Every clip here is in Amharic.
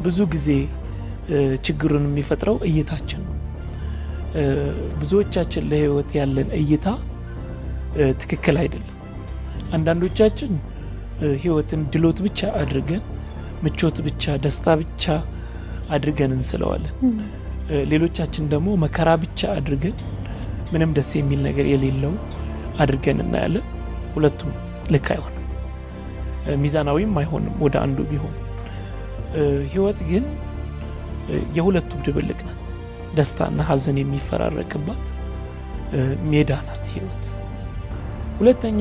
ብዙ ጊዜ ችግሩን የሚፈጥረው እይታችን ነው። ብዙዎቻችን ለህይወት ያለን እይታ ትክክል አይደለም። አንዳንዶቻችን ህይወትን ድሎት ብቻ አድርገን ምቾት ብቻ ደስታ ብቻ አድርገን እንስለዋለን። ሌሎቻችን ደግሞ መከራ ብቻ አድርገን ምንም ደስ የሚል ነገር የሌለው አድርገን እናያለን። ሁለቱም ልክ አይሆንም፣ ሚዛናዊም አይሆንም ወደ አንዱ ቢሆን። ህይወት ግን የሁለቱም ድብልቅ ናት። ደስታና ሀዘን የሚፈራረቅባት ሜዳ ናት ህይወት። ሁለተኛ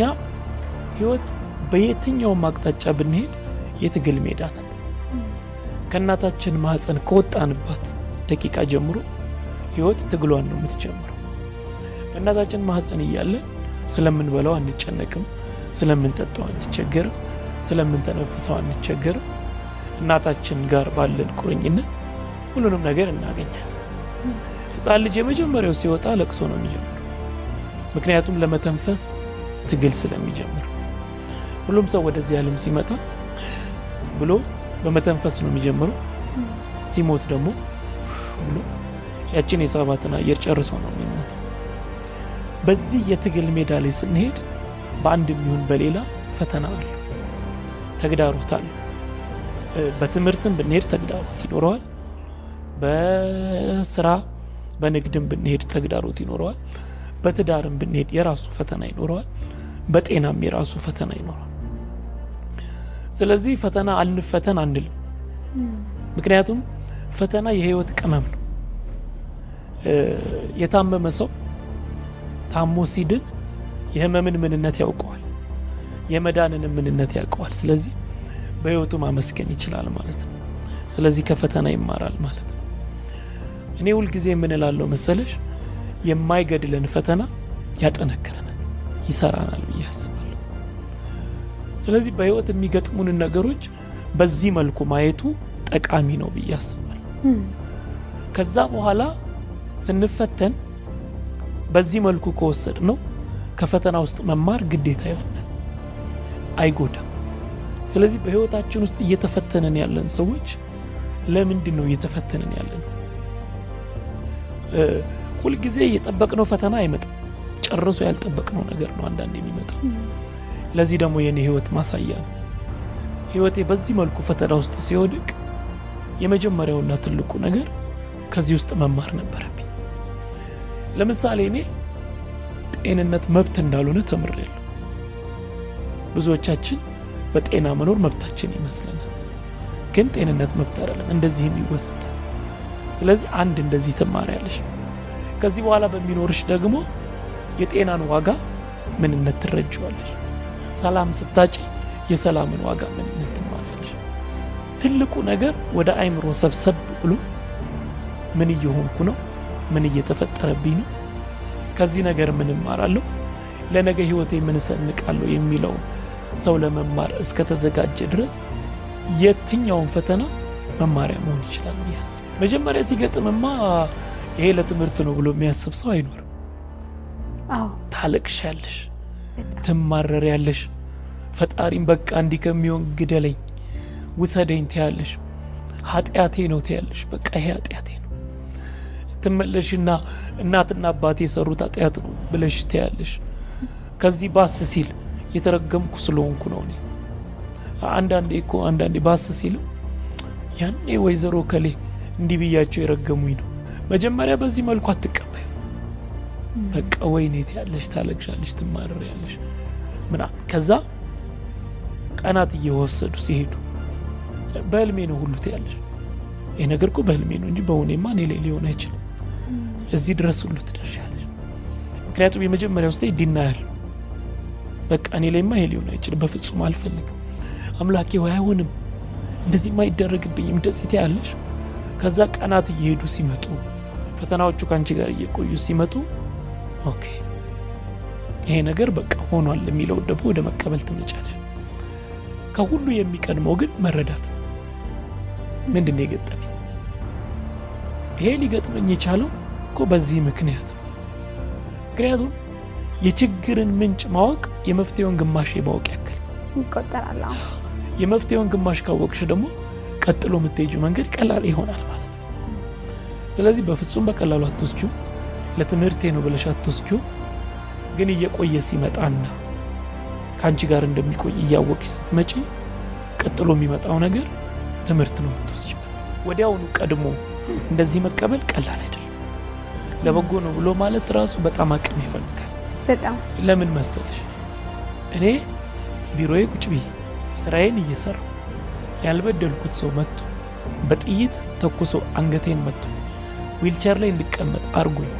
ህይወት በየትኛውም አቅጣጫ ብንሄድ የትግል ሜዳ ናት። ከእናታችን ማህፀን ከወጣንባት ደቂቃ ጀምሮ ህይወት ትግሏን ነው የምትጀምረው። በእናታችን ማህፀን እያለን ስለምንበላው አንጨነቅም፣ ስለምንጠጣው አንቸገርም፣ ስለምንተነፍሰው አንቸገርም። እናታችን ጋር ባለን ቁርኝነት ሁሉንም ነገር እናገኛለን። ህፃን ልጅ የመጀመሪያው ሲወጣ ለቅሶ ነው የሚጀምረው፣ ምክንያቱም ለመተንፈስ ትግል ስለሚጀምር። ሁሉም ሰው ወደዚህ ዓለም ሲመጣ ብሎ በመተንፈስ ነው የሚጀምረው። ሲሞት ደግሞ ብሎ ያችን የሳባትን አየር ጨርሶ ነው የሚሞተው። በዚህ የትግል ሜዳ ላይ ስንሄድ በአንድም ይሁን በሌላ ፈተና አለ፣ ተግዳሮት አለ። በትምህርትም ብንሄድ ተግዳሮት ይኖረዋል። በስራ በንግድም ብንሄድ ተግዳሮት ይኖረዋል። በትዳርም ብንሄድ የራሱ ፈተና ይኖረዋል። በጤናም የራሱ ፈተና ይኖረዋል። ስለዚህ ፈተና አልንፈተን አንልም፣ ምክንያቱም ፈተና የህይወት ቅመም ነው። የታመመ ሰው ታሞ ሲድን የህመምን ምንነት ያውቀዋል፣ የመዳንን ምንነት ያውቀዋል። ስለዚህ በህይወቱ ማመስገን ይችላል ማለት ነው። ስለዚህ ከፈተና ይማራል ማለት ነው። እኔ ሁልጊዜ የምንላለው መሰለሽ የማይገድለን ፈተና ያጠነክረናል፣ ይሰራናል ብዬ አስባለሁ። ስለዚህ በህይወት የሚገጥሙንን ነገሮች በዚህ መልኩ ማየቱ ጠቃሚ ነው ብዬ አስባለሁ። ከዛ በኋላ ስንፈተን በዚህ መልኩ ከወሰድ ነው ከፈተና ውስጥ መማር ግዴታ ይሆናል፣ አይጎዳም። ስለዚህ በህይወታችን ውስጥ እየተፈተነን ያለን ሰዎች ለምንድን ነው እየተፈተነን ያለን? ሁልጊዜ የጠበቅነው ፈተና አይመጣም፣ ጨርሶ ያልጠበቅነው ነገር ነው አንዳንድ የሚመጣው። ለዚህ ደግሞ የኔ ህይወት ማሳያ ነው። ህይወቴ በዚህ መልኩ ፈተና ውስጥ ሲወድቅ የመጀመሪያውና ትልቁ ነገር ከዚህ ውስጥ መማር ነበረብኝ። ለምሳሌ እኔ ጤንነት መብት እንዳልሆነ ተምሬያለሁ። ብዙዎቻችን በጤና መኖር መብታችን ይመስለናል፣ ግን ጤንነት መብት አይደለም፣ እንደዚህም ይወሰዳል። ስለዚህ አንድ እንደዚህ ትማሪያለሽ። ከዚህ በኋላ በሚኖርሽ ደግሞ የጤናን ዋጋ ምንነት ትረጅዋለሽ። ሰላም ስታጪ የሰላምን ዋጋ ምንነት ትማሪያለሽ። ትልቁ ነገር ወደ አይምሮ ሰብሰብ ብሎ ምን እየሆንኩ ነው፣ ምን እየተፈጠረብኝ ነው፣ ከዚህ ነገር ምን እማራለሁ፣ ለነገ ህይወቴ ምን እሰንቃለሁ የሚለውን ሰው ለመማር እስከ ተዘጋጀ ድረስ የትኛውን ፈተና መማሪያ መሆን ይችላል ብያስ። መጀመሪያ ሲገጥምማ ይሄ ለትምህርት ነው ብሎ የሚያስብ ሰው አይኖርም። ታለቅሻለሽ፣ ትማረሪያለሽ። ፈጣሪም በቃ እንዲህ ከሚሆን ግደለኝ፣ ውሰደኝ ትያለሽ። ኃጢአቴ ነው ትያለሽ፣ በቃ ይሄ ኃጢአቴ ነው። ትመለሽና እናትና አባቴ የሰሩት ኃጢአት ነው ብለሽ ትያለሽ። ከዚህ ባስ ሲል የተረገምኩ ስለሆንኩ ነው። እኔ አንዳንዴ ባስ ሲል ያኔ ወይዘሮ ከሌ እንዲህ ብያቸው የረገሙኝ ነው። መጀመሪያ በዚህ መልኩ አትቀበዩ። በቃ ወይኔ ትያለሽ፣ ታለቅሻለሽ፣ ትማረሪያለሽ ምናምን። ከዛ ቀናት እየወሰዱ ሲሄዱ በህልሜ ነው ሁሉ ትያለሽ። ይሄ ነገር እኮ በህልሜ ነው እንጂ በእውኔማ እኔ ላይ ሊሆን አይችልም። እዚህ ድረስ ሁሉ ትደርሻለሽ። ምክንያቱም የመጀመሪያው ውስጥ ዲናያል፣ በቃ እኔ ላይማ ይሄ ሊሆን አይችልም፣ በፍጹም አልፈልግም፣ አምላኬ ሆይ አይሆንም፣ እንደዚህማ አይደረግብኝም፣ እንደዚህ ትያለሽ። ከዛ ቀናት እየሄዱ ሲመጡ ፈተናዎቹ ካንቺ ጋር እየቆዩ ሲመጡ ኦኬ ይሄ ነገር በቃ ሆኗል የሚለው ደግሞ ወደ መቀበል ትመጫለሽ። ከሁሉ የሚቀድመው ግን መረዳት ነው። ምንድን ነው የገጠመኝ? ይሄ ሊገጥመኝ የቻለው እኮ በዚህ ምክንያት ነው። ምክንያቱም የችግርን ምንጭ ማወቅ የመፍትሄውን ግማሽ የማወቅ ያክል ይቆጠራል። የመፍትሄውን ግማሽ ካወቅሽ ደግሞ ቀጥሎ የምትሄጂው መንገድ ቀላል ይሆናል ማለት ነው። ስለዚህ በፍጹም በቀላሉ አትወስጂው። ለትምህርቴ ነው ብለሽ አትወስጂው። ግን እየቆየ ሲመጣና ከአንቺ ጋር እንደሚቆይ እያወቅሽ ስትመጪ ቀጥሎ የሚመጣው ነገር ትምህርት ነው የምትወስጂበት። ወዲያውኑ ቀድሞ እንደዚህ መቀበል ቀላል አይደለም። ለበጎ ነው ብሎ ማለት ራሱ በጣም አቅም ይፈልጋል። በጣም ለምን መሰለሽ እኔ ቢሮዬ ቁጭ ብዬ ስራዬን እየሰራሁ ያልበደልኩት ሰው መጥቶ በጥይት ተኩሶ አንገቴን መጥቶ ዊልቸር ላይ እንድቀመጥ አርጎኝ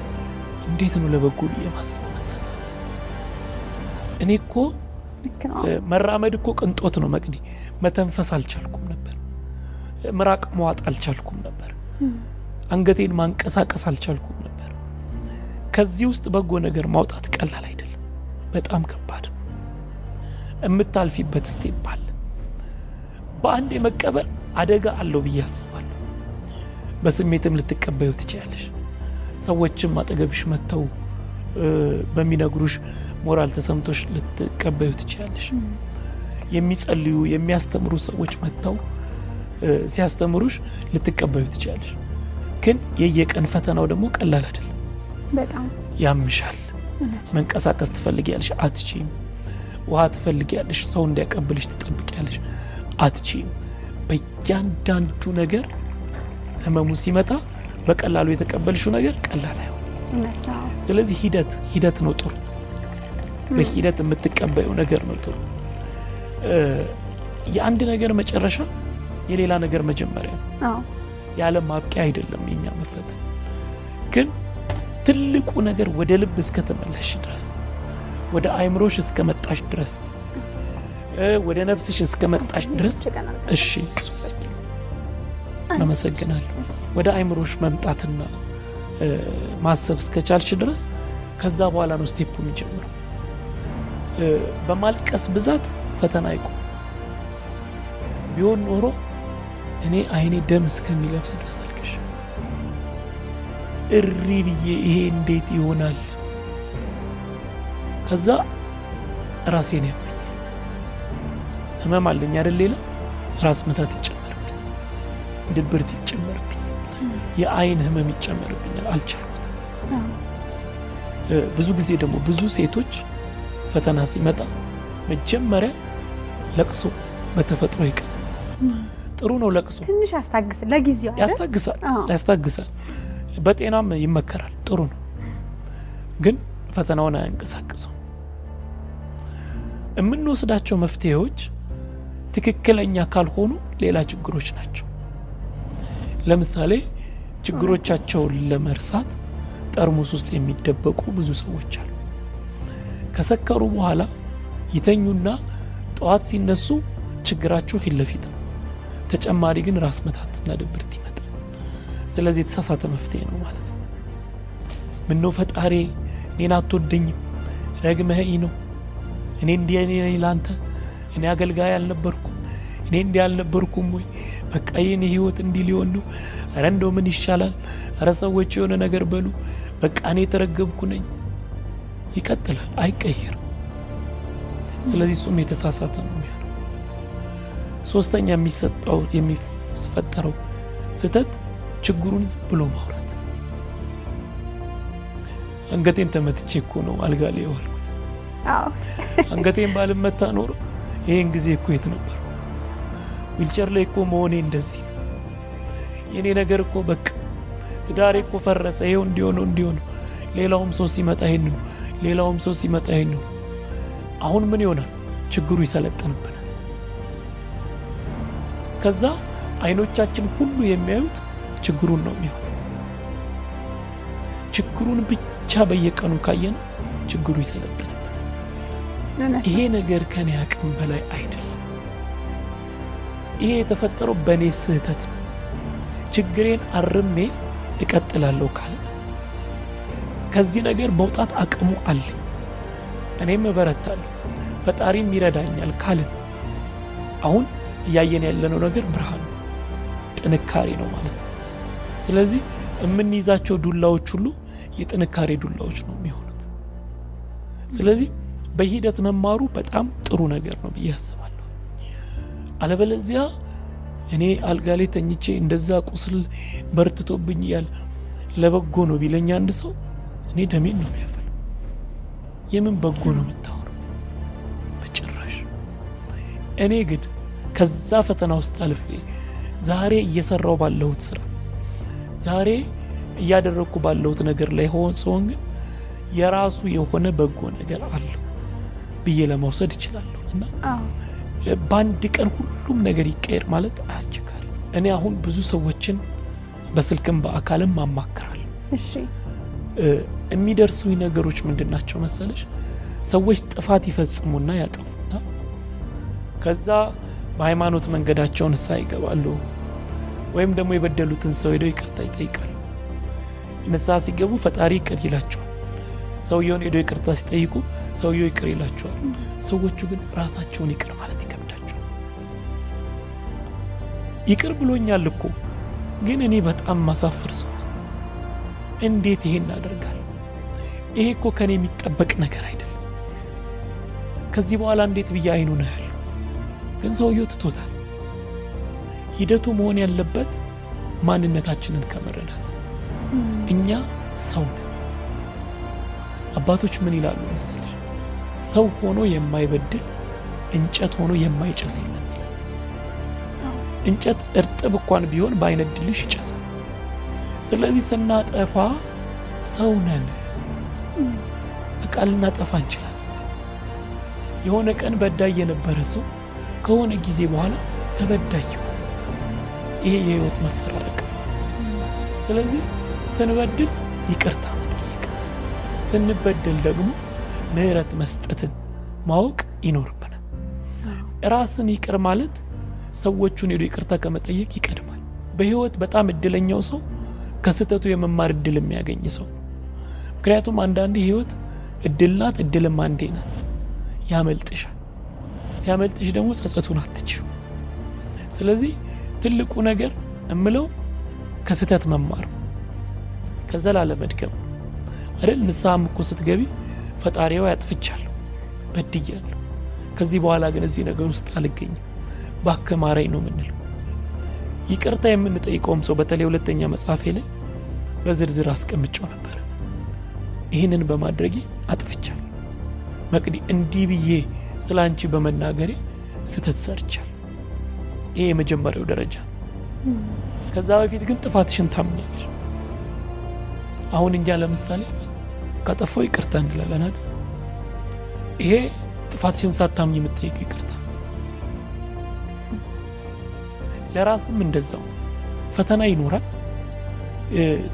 እንዴት ነው ለበጎ ብዬ ማስበው? መሳሰብ እኔ እኮ መራመድ እኮ ቅንጦት ነው መቅዲ። መተንፈስ አልቻልኩም ነበር። ምራቅ መዋጥ አልቻልኩም ነበር። አንገቴን ማንቀሳቀስ አልቻልኩም ነበር። ከዚህ ውስጥ በጎ ነገር ማውጣት ቀላል አይደለም፣ በጣም ከባድ። እምታልፊበት ስቴፕ አለ። በአንድ የመቀበል አደጋ አለው ብዬ አስባለሁ። በስሜትም ልትቀበዩ ትችላለሽ። ሰዎችም አጠገብሽ መጥተው በሚነግሩሽ ሞራል ተሰምቶሽ ልትቀበዩ ትችላለሽ። የሚጸልዩ የሚያስተምሩ ሰዎች መጥተው ሲያስተምሩሽ ልትቀበዩ ትችላለሽ። ግን የየቀን ፈተናው ደግሞ ቀላል አይደለም። በጣም ያምሻል። መንቀሳቀስ ትፈልጊያለሽ፣ አትችይም። ውሃ ትፈልጊያለሽ፣ ሰው እንዲያቀብልሽ ትጠብቂያለሽ፣ አትችይም። በእያንዳንዱ ነገር ህመሙ ሲመጣ በቀላሉ የተቀበልሽው ነገር ቀላል አይሆንም። ስለዚህ ሂደት ነው ጥሩ። በሂደት የምትቀበዩ ነገር ነው ጥሩ። የአንድ ነገር መጨረሻ የሌላ ነገር መጀመሪያ ነው። ያለ ማብቂያ አይደለም የኛ መፈተን። ግን ትልቁ ነገር ወደ ልብ እስከተመለሽ ድረስ፣ ወደ አይምሮሽ እስከመጣሽ ድረስ፣ ወደ ነፍስሽ እስከመጣሽ ድረስ እሺ አመሰግናለሁ። ወደ አይምሮሽ መምጣትና ማሰብ እስከቻልሽ ድረስ ከዛ በኋላ ነው ስቴፑ የሚጀምረው። በማልቀስ ብዛት ፈተና አይቆም። ቢሆን ኖሮ እኔ አይኔ ደም እስከሚለብስ ድረስ አልቅሽ እሪ ብዬ ይሄ እንዴት ይሆናል? ከዛ ራሴን ያመኝ ህመም አለኝ አይደል? ሌላ ራስ ምታት ይጨመርብኝ፣ ድብርት ይጨመርብኝ፣ የአይን ህመም ይጨመርብኛል። አልቻልኩትም። ብዙ ጊዜ ደግሞ ብዙ ሴቶች ፈተና ሲመጣ መጀመሪያ ለቅሶ በተፈጥሮ ይቀር። ጥሩ ነው ለቅሶ፣ ትንሽ ያስታግሳል፣ ለጊዜው ያስታግሳል፣ በጤናም ይመከራል፣ ጥሩ ነው። ግን ፈተናውን አያንቀሳቅሰው። የምንወስዳቸው መፍትሄዎች ትክክለኛ ካልሆኑ ሌላ ችግሮች ናቸው። ለምሳሌ ችግሮቻቸውን ለመርሳት ጠርሙስ ውስጥ የሚደበቁ ብዙ ሰዎች አሉ። ከሰከሩ በኋላ ይተኙና ጠዋት ሲነሱ ችግራቸው ፊት ለፊት ነው። ተጨማሪ ግን ራስ መታትና ድብርት ይመጣል። ስለዚህ የተሳሳተ መፍትሄ ነው ማለት ነው። ምነው ፈጣሪ እኔን አትወደኝም? ረግመኸኝ ነው? እኔ እንዲህ ነኝ ላንተ? እኔ አገልጋይ አልነበርኩም? እኔ እንዲህ አልነበርኩም ወይ? በቃ የኔ ህይወት እንዲህ ሊሆን ነው? ኧረ እንደው ምን ይሻላል? ኧረ ሰዎች የሆነ ነገር በሉ። በቃ እኔ የተረገምኩ ነኝ። ይቀጥላል፣ አይቀየርም። ስለዚህ እሱም የተሳሳተ ነው የሚሆነው። ሶስተኛ የሚፈጠረው ስህተት ችግሩን ዝም ብሎ ማውራት። አንገቴን ተመትቼ እኮ ነው አልጋ ላይ የዋልኩት። አንገቴን ባልመታ ኖሮ ይሄን ጊዜ እኮ የት ነበርኩ? ዊልቸር ላይ እኮ መሆኔ እንደዚህ ነው። የኔ ነገር እኮ በቃ ትዳሬ እኮ ፈረሰ። ይሄው እንዲሆነው ሌላውም ሰው ሲመጣ ይሄን ነው፣ ሌላውም ሰው ሲመጣ ይሄን ነው። አሁን ምን ይሆናል? ችግሩ ይሰለጥንብናል። ከዛ አይኖቻችን ሁሉ የሚያዩት ችግሩን ነው የሚሆነው። ችግሩን ብቻ በየቀኑ ካየን ችግሩ ይሰለጥንብናል። ይሄ ነገር ከኔ አቅም በላይ አይደለም። ይሄ የተፈጠረው በእኔ ስህተት ነው። ችግሬን አርሜ እቀጥላለሁ ካለ ከዚህ ነገር መውጣት አቅሙ አለኝ፣ እኔም እበረታለሁ፣ ፈጣሪም ይረዳኛል ካልን አሁን እያየን ያለነው ነገር ብርሃን ነው፣ ጥንካሬ ነው ማለት ነው። ስለዚህ የምንይዛቸው ዱላዎች ሁሉ የጥንካሬ ዱላዎች ነው የሚሆኑት። ስለዚህ በሂደት መማሩ በጣም ጥሩ ነገር ነው ብዬ አስባለሁ። አለበለዚያ እኔ አልጋ ላይ ተኝቼ እንደዛ ቁስል በርትቶብኝ ያል ለበጎ ነው ቢለኝ አንድ ሰው እኔ ደሜን ነው የሚያፈለው። የምን በጎ ነው የምታወራው? በጭራሽ። እኔ ግን ከዛ ፈተና ውስጥ አልፌ ዛሬ እየሰራው ባለሁት ስራ፣ ዛሬ እያደረግኩ ባለሁት ነገር ላይ ሲሆን ግን የራሱ የሆነ በጎ ነገር አለው ብዬ ለመውሰድ እችላለሁ። እና በአንድ ቀን ሁሉም ነገር ይቀየር ማለት አያስቸጋሪ። እኔ አሁን ብዙ ሰዎችን በስልክም በአካልም አማክራለሁ። እሺ የሚደርሱኝ ነገሮች ምንድን ናቸው መሰለሽ? ሰዎች ጥፋት ይፈጽሙና ያጠፉና ከዛ በሃይማኖት መንገዳቸውን ንስሐ ይገባሉ፣ ወይም ደግሞ የበደሉትን ሰው ሄደው ይቅርታ ይጠይቃሉ። ንስሐ ሲገቡ ፈጣሪ ይቅር ይላቸዋል። ሰውየውን ሄደው ይቅርታ ሲጠይቁ ሰውየው ይቅር ይላቸዋል። ሰዎቹ ግን ራሳቸውን ይቅር ማለት ይከብዳቸዋል። ይቅር ብሎኛል እኮ ግን እኔ በጣም ማሳፈር ሰው ነኝ። እንዴት ይሄን አደርጋለሁ? ይሄ እኮ ከኔ የሚጠበቅ ነገር አይደለም። ከዚህ በኋላ እንዴት ብዬ አይኑ ነው ያለው። ግን ሰውየው ትቶታል። ሂደቱ መሆን ያለበት ማንነታችንን ከመረዳት እኛ ሰው ነን። አባቶች ምን ይላሉ መሰለሽ? ሰው ሆኖ የማይበድል እንጨት ሆኖ የማይጨስ የለም። እንጨት እርጥብ እንኳን ቢሆን ባይነድልሽ ይጨሳል። ስለዚህ ስናጠፋ ሰው ነን። በቃ ልናጠፋ እንችላለን። የሆነ ቀን በዳይ የነበረ ሰው ከሆነ ጊዜ በኋላ ተበዳይ ይሆናል። ይሄ የህይወት መፈራረቅ። ስለዚህ ስንበድል ይቅርታ መጠየቅ፣ ስንበደል ደግሞ ምህረት መስጠትን ማወቅ ይኖርብናል። ራስን ይቅር ማለት ሰዎቹን ሄዶ ይቅርታ ከመጠየቅ ይቀድማል። በህይወት በጣም እድለኛው ሰው ከስተቱ የመማር እድል የሚያገኝ ሰው። ምክንያቱም አንዳንዴ ህይወት እድል ናት፣ እድልም አንዴ ናት። ያመልጥሻል። ሲያመልጥሽ ደግሞ ጸጸቱን አትችይው። ስለዚህ ትልቁ ነገር እምለው ከስተት መማር ነው፣ ከዛ ላለመድገም ነው አይደል? ንስሐም እኮ ስትገቢ ፈጣሪው ያጥፍቻለሁ፣ በድያለሁ፣ ከዚህ በኋላ ግን እዚህ ነገር ውስጥ አልገኝም፣ እባክህ ማረኝ ነው የምንለው። ይቅርታ የምንጠይቀውም ሰው በተለይ ሁለተኛ መጽሐፌ ላይ በዝርዝር አስቀምጬው ነበር። ይህንን በማድረጌ አጥፍቻለሁ መቅዲ፣ እንዲህ ብዬ ስለ አንቺ በመናገሬ ስተት ሰርቻለሁ። ይሄ የመጀመሪያው ደረጃ። ከዛ በፊት ግን ጥፋትሽን ታምኛለሽ። አሁን እንጃ ለምሳሌ ካጠፋው ይቅርታ እንላለን አይደል? ይሄ ጥፋትሽን ሳታምኝ የምትጠይቀው ይቅርታ። ለራስም እንደዛው ፈተና ይኖራል።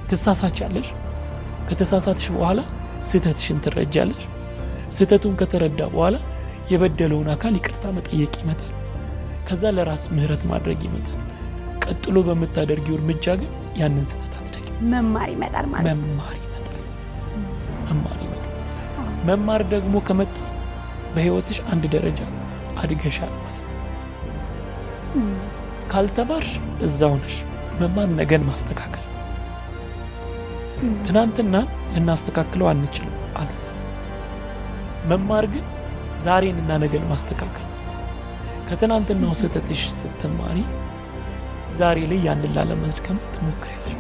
ትሳሳቻለሽ። ከተሳሳትሽ በኋላ ስህተትሽን ትረጃለሽ። ስህተቱን ከተረዳ በኋላ የበደለውን አካል ይቅርታ መጠየቅ ይመጣል። ከዛ ለራስ ምህረት ማድረግ ይመጣል። ቀጥሎ በምታደርጊው እርምጃ ግን ያንን ስህተት አትደግም። መማር ይመጣል ማለት መማር ይመጣል። መማር ደግሞ ከመጣ በህይወትሽ አንድ ደረጃ አድገሻል ማለት ነው። ካልተማርሽ እዛው ነሽ። መማር ነገን ማስተካከል። ትናንትና ልናስተካክለው አንችልም፣ አልፎ መማር ግን ዛሬንና ነገን ማስተካከል። ከትናንትናው ስህተትሽ ስትማሪ ዛሬ ላይ ያንን ላለመድገም ትሞክሪያለሽ።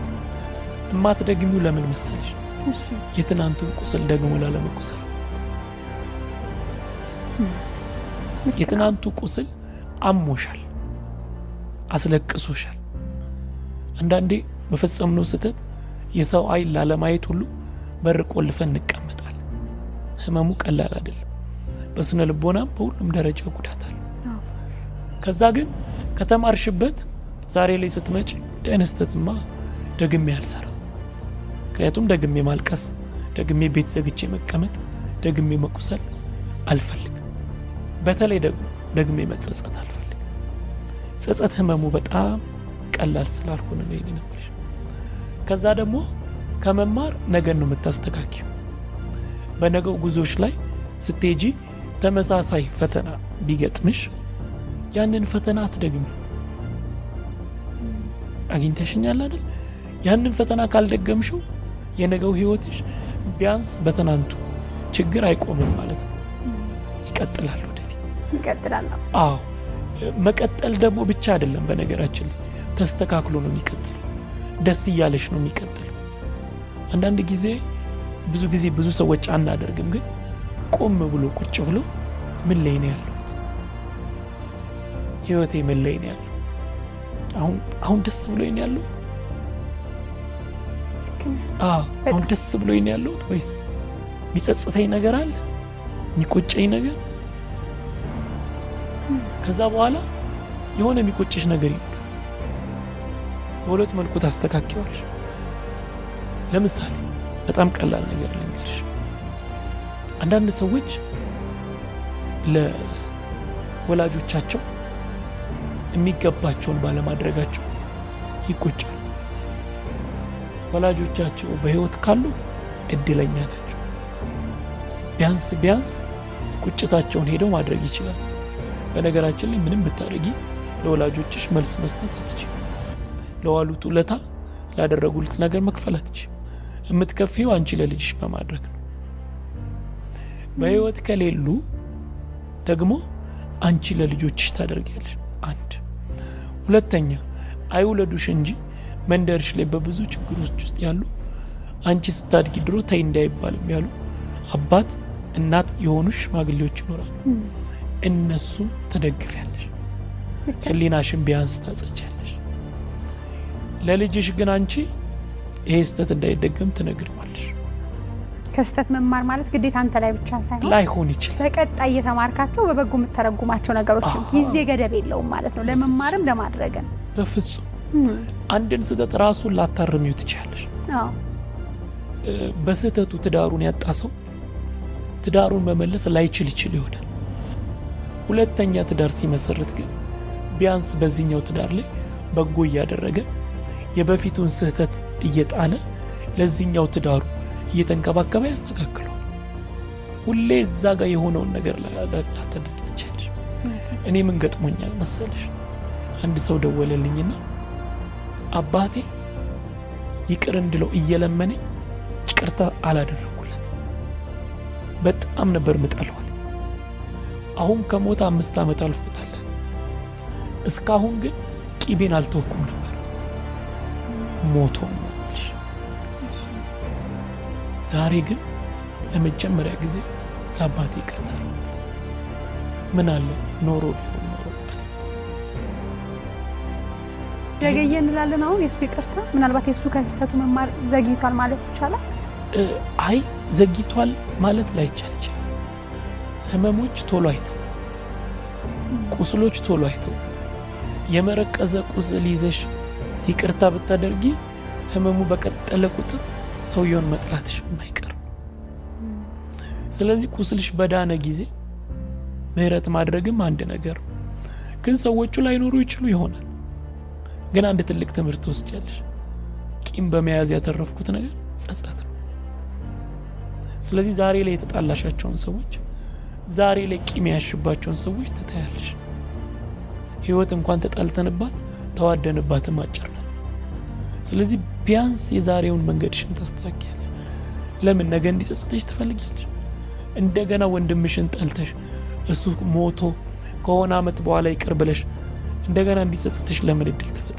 እማትደግሚው ለምን መሰለሽ? የትናንቱን ቁስል ደግሞ ላለመቁሰል። የትናንቱ ቁስል አሞሻል፣ አስለቅሶሻል። አንዳንዴ በፈጸምነው ስህተት የሰው አይን ላለማየት ሁሉ በር ቆልፈን እንቀመጣለን። ህመሙ ቀላል አይደለም። በስነ ልቦናም በሁሉም ደረጃ ጉዳት አለ። ከዛ ግን ከተማርሽበት ዛሬ ላይ ስትመጪ እንዲህ አይነት ስህተትማ ደግሜ አልሰራም። ምክንያቱም ደግሜ ማልቀስ፣ ደግሜ ቤት ዘግቼ መቀመጥ፣ ደግሜ መቁሰል አልፈልግም። በተለይ ደግሞ ደግሜ መጸጸት አልፈልግም። ጸጸት ህመሙ በጣም ቀላል ስላልሆነ ነው ይሄን ነው። ከዛ ደግሞ ከመማር ነገን ነው የምታስተካክዩ። በነገው ጉዞሽ ላይ ስትሄጂ ተመሳሳይ ፈተና ቢገጥምሽ ያንን ፈተና አትደግሚ። አግኝተሽኛል አይደል? ያንን ፈተና ካልደገምሽው የነገው ህይወትሽ ቢያንስ በትናንቱ ችግር አይቆምም ማለት ነው። ይቀጥላል፣ ወደፊት ይቀጥላል። አዎ መቀጠል ደግሞ ብቻ አይደለም። በነገራችን ላይ ተስተካክሎ ነው የሚቀጥለው። ደስ እያለሽ ነው የሚቀጥለው። አንዳንድ ጊዜ ብዙ ሰዎች አናደርግም፣ ግን ቆም ብሎ ቁጭ ብሎ ምን ላይ ነው ያለሁት? ህይወቴ ምን ላይ ነው ያለው? አሁን ደስ ብሎኝ ነው ያለሁት? አሁን ደስ ብሎኝ ነው ያለሁት ወይስ የሚጸጽተኝ ነገር አለ? የሚቆጨኝ ነገር? ከዛ በኋላ የሆነ የሚቆጭሽ ነገር ይኖራል። በሁለት መልኩ ታስተካክዋለሽ። ለምሳሌ በጣም ቀላል ነገር ልንገርሽ። አንዳንድ ሰዎች ለወላጆቻቸው የሚገባቸውን ባለማድረጋቸው ይቆጫሉ። ወላጆቻቸው በህይወት ካሉ እድለኛ ናቸው። ቢያንስ ቁጭታቸውን ሄደው ማድረግ ይችላል። በነገራችን ላይ ምንም ብታደርጊ ለወላጆችሽ መልስ መስጠት አትችይም። ለዋሉት ውለታ ላደረጉልት ነገር መክፈል አትችይም። የምትከፊው አንቺ ለልጅሽ በማድረግ ነው። በህይወት ከሌሉ ደግሞ አንቺ ለልጆችሽ ታደርጊያለሽ። አንድ ሁለተኛ አይውለዱሽ እንጂ መንደርሽ ላይ በብዙ ችግሮች ውስጥ ያሉ አንቺ ስታድጊ ድሮ ተይ እንዳይባልም ያሉ አባት እናት የሆኑሽ ሽማግሌዎች ይኖራሉ። እነሱን ተደግፊያለሽ። ህሊናሽን ቢያንስ ታጸጃለሽ። ለልጅሽ ግን አንቺ ይሄ ስህተት እንዳይደገም ትነግሪዋለሽ። ከስህተት መማር ማለት ግዴታ አንተ ላይ ብቻ ሳይሆን ላይሆን ይችላል። በቀጣይ እየተማርካቸው በበጎ የምትተረጉማቸው ነገሮች ጊዜ ገደብ የለውም ማለት ነው። ለመማርም ለማድረግም በፍጹም አንድን ስህተት ራሱን ላታርሚው ትችላለሽ። በስህተቱ ትዳሩን ያጣ ሰው ትዳሩን መመለስ ላይችል ይሆናል። ሁለተኛ ትዳር ሲመሰርት ግን ቢያንስ በዚህኛው ትዳር ላይ በጎ እያደረገ የበፊቱን ስህተት እየጣለ ለዚህኛው ትዳሩ እየተንከባከበ ያስተካክለው። ሁሌ እዛ ጋር የሆነውን ነገር ላታደርጊ ትችላለሽ። እኔ ምን ገጥሞኛል መሰለሽ? አንድ ሰው ደወለልኝና አባቴ ይቅር እንድለው እየለመነኝ ይቅርታ አላደረኩለት። በጣም ነበር ምጠለዋል። አሁን ከሞተ 5 ዓመት አልፎታል። እስካሁን ግን ቂቤን አልተወኩም ነበር። ሞቶም ነው። ዛሬ ግን ለመጀመሪያ ጊዜ ለአባቴ ይቅርታ ምን አለ ኖሮ ቢሆን ኖሮ አለ። ዘገየ እንላለን። አሁን የሱ ይቅርታ ምናልባት የሱ ከስህተቱ መማር ዘግይቷል ማለት ይቻላል? አይ ዘግይቷል ማለት ላይቻል ይችላል። ህመሞች ቶሎ አይተው፣ ቁስሎች ቶሎ አይተው፣ የመረቀዘ ቁስል ይዘሽ ይቅርታ ብታደርጊ ህመሙ በቀጠለ ቁጥር ሰውየውን መጥላትሽ የማይቀር። ስለዚህ ቁስልሽ በዳነ ጊዜ ምህረት ማድረግም አንድ ነገር ነው። ግን ሰዎቹ ላይኖሩ ይችሉ ይሆናል። ግን አንድ ትልቅ ትምህርት ወስጃለሽ። ቂም በመያዝ ያተረፍኩት ነገር ጸጸት ነው። ስለዚህ ዛሬ ላይ የተጣላሻቸውን ሰዎች፣ ዛሬ ላይ ቂም ያሽባቸውን ሰዎች ትታያለሽ። ህይወት እንኳን ተጣልተንባት ተዋደንባትም አጭር ናት። ስለዚህ ቢያንስ የዛሬውን መንገድሽን ታስተካክያለሽ። ለምን ነገ እንዲጸጽተሽ ትፈልጊያለሽ? እንደገና ወንድምሽን ጠልተሽ እሱ ሞቶ ከሆነ ዓመት በኋላ ይቅር ብለሽ እንደገና እንዲጸጽተሽ ለምን እድል ትፈጥሪያለሽ?